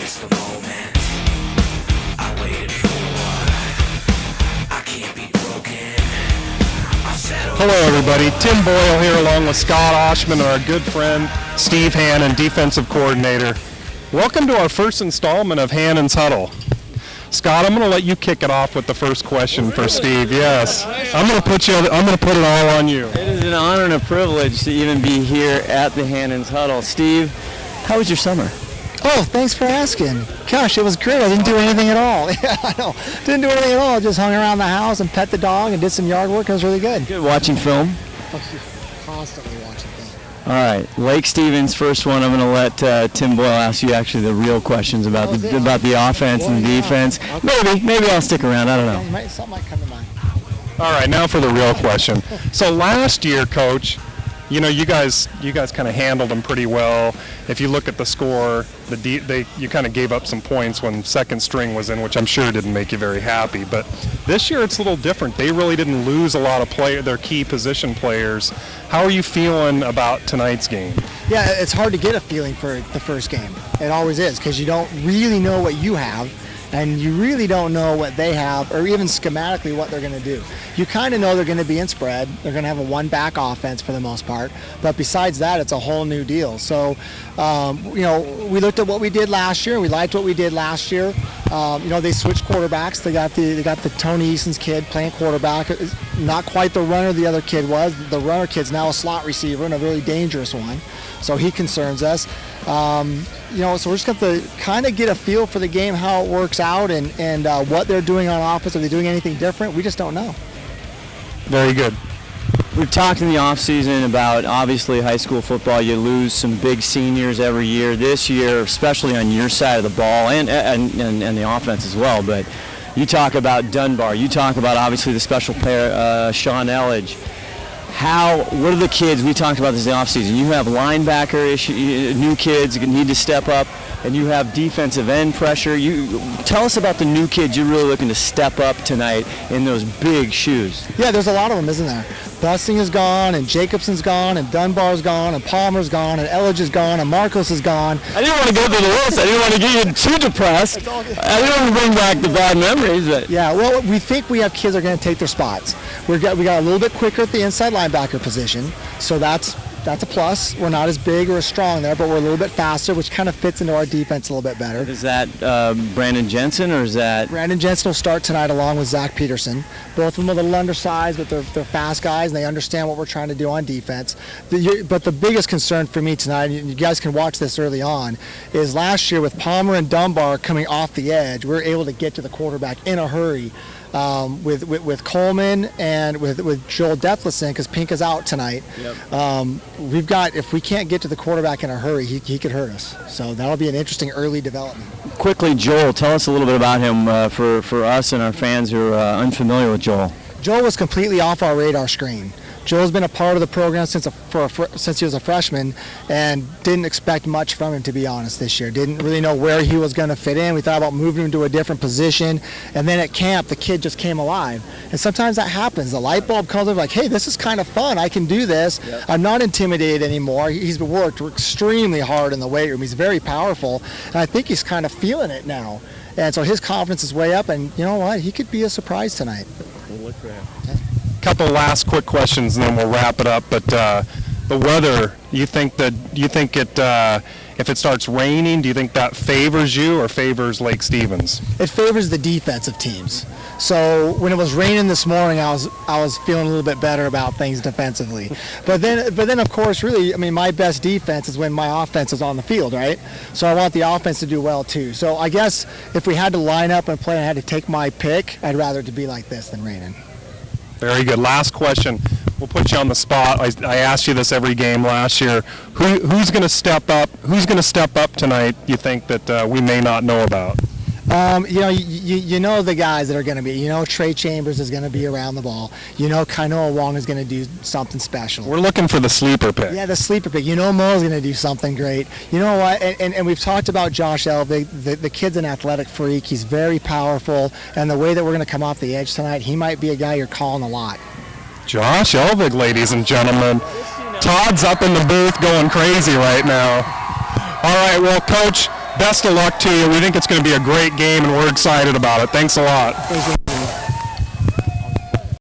is the moment I waited for. I can't be broken. Hello everybody, Tim Boyle here along with Scott Oshman and our good friend Steve Hannan, defensive coordinator. Welcome to our first installment of Hannan's Huddle. Scott, I'm going to let you kick it off with the first question for Steve. Yes, I'm going to put it all on you. It is an honor and a privilege to even be here at the Hannan's Huddle. Steve, how was your summer? Oh, thanks for asking. Gosh, it was great. I didn't do anything at all. Yeah, I know. Didn't do anything at all. Just hung around the house and pet the dog and did some yard work. It was really good. Good. Watching film? Constantly watching film. All right. Lake Stevens, first one. I'm going to let Tim Boyle ask you actually the real questions about the offense and the defense. Okay. Maybe I'll stick around. I don't know. Something might come to mind. All right, now for the real question. So last year, Coach, you know, you guys kind of handled them pretty well. If you look at the score, you kind of gave up some points when second string was in, which I'm sure didn't make you very happy. But this year it's a little different. They really didn't lose a lot of their key position players. How are you feeling about tonight's game? Yeah, it's hard to get a feeling for the first game. It always is, because you don't really know what you have. And you really don't know what they have, or even schematically what they're going to do. You kind of know they're going to be in spread. They're going to have a one-back offense for the most part. But besides that, it's a whole new deal. So, we looked at what we did last year. We liked what we did last year. They switched quarterbacks. They got the Tony Eason's kid playing quarterback. Not quite the runner the other kid was. The runner kid's now a slot receiver and a really dangerous one. So he concerns us. So we're just going to kind of get a feel for the game, how it works out, and what they're doing on offense. Are they doing anything different? We just don't know. Very good. We've talked in the offseason about, obviously, high school football. You lose some big seniors every year. This year, especially on your side of the ball and the offense as well. But you talk about Dunbar. You talk about, obviously, the special player, Sean Elledge. What are the kids, we talked about this in the offseason, you have linebacker new kids who need to step up, and you have defensive end pressure. Tell us about the new kids you're really looking to step up tonight in those big shoes. Yeah, there's a lot of them, isn't there? Busing is gone, and Jacobson's gone, and Dunbar's gone, and Palmer's gone, and Elledge is gone, and Marcos is gone. I didn't want to go through the list. I didn't want to get you too depressed. I didn't want to bring back the bad memories. But. Yeah, well, we think we have kids that are going to take their spots. We got a little bit quicker at the inside linebacker position, so that's a plus. We're not as big or as strong there, but we're a little bit faster, which kind of fits into our defense a little bit better. Is that Brandon Jensen, or is that? Brandon Jensen will start tonight along with Zach Peterson. Both of them are a little undersized, but they're fast guys, and they understand what we're trying to do on defense. But the biggest concern for me tonight, and you guys can watch this early on, is last year with Palmer and Dunbar coming off the edge, we were able to get to the quarterback in a hurry. With Coleman and with Joel Defleson, because Pink is out tonight. Yep. If we can't get to the quarterback in a hurry, he could hurt us. So that'll be an interesting early development. Quickly, Joel, tell us a little bit about him for us and our fans who are unfamiliar with Joel. Joel was completely off our radar screen. Joel's been a part of the program since he was a freshman, and didn't expect much from him, to be honest, this year. Didn't really know where he was going to fit in. We thought about moving him to a different position, and then at camp, the kid just came alive. And sometimes that happens. The light bulb comes up like, hey, this is kind of fun. I can do this. Yep. I'm not intimidated anymore. He's worked extremely hard in the weight room. He's very powerful, and I think he's kind of feeling it now. And so his confidence is way up, and you know what? He could be a surprise tonight. We'll look for him. Yeah. Couple last quick questions and then we'll wrap it up. But the weather, you think if it starts raining, do you think that favors you or favors Lake Stevens? It favors the defensive teams. So when it was raining this morning, I was feeling a little bit better about things defensively. But then of course, really, I mean, my best defense is when my offense is on the field, right? So I want the offense to do well too. So I guess if we had to line up and play and I had to take my pick, I'd rather it to be like this than raining. Very good. Last question. We'll put you on the spot. I asked you this every game last year. Who's going to step up? Who's going to step up tonight? You think that we may not know about? You know the guys that are going to be. You know Trey Chambers is going to be around the ball. You know Kainoa Wong is going to do something special. We're looking for the sleeper pick. Yeah, the sleeper pick. You know Mo's going to do something great. You know what? And we've talked about Josh Elvig. The kid's an athletic freak. He's very powerful. And the way that we're going to come off the edge tonight, he might be a guy you're calling a lot. Josh Elvig, ladies and gentlemen. Todd's up in the booth going crazy right now. All right, well, Coach, best of luck to you. We think it's going to be a great game, and we're excited about it. Thanks a lot.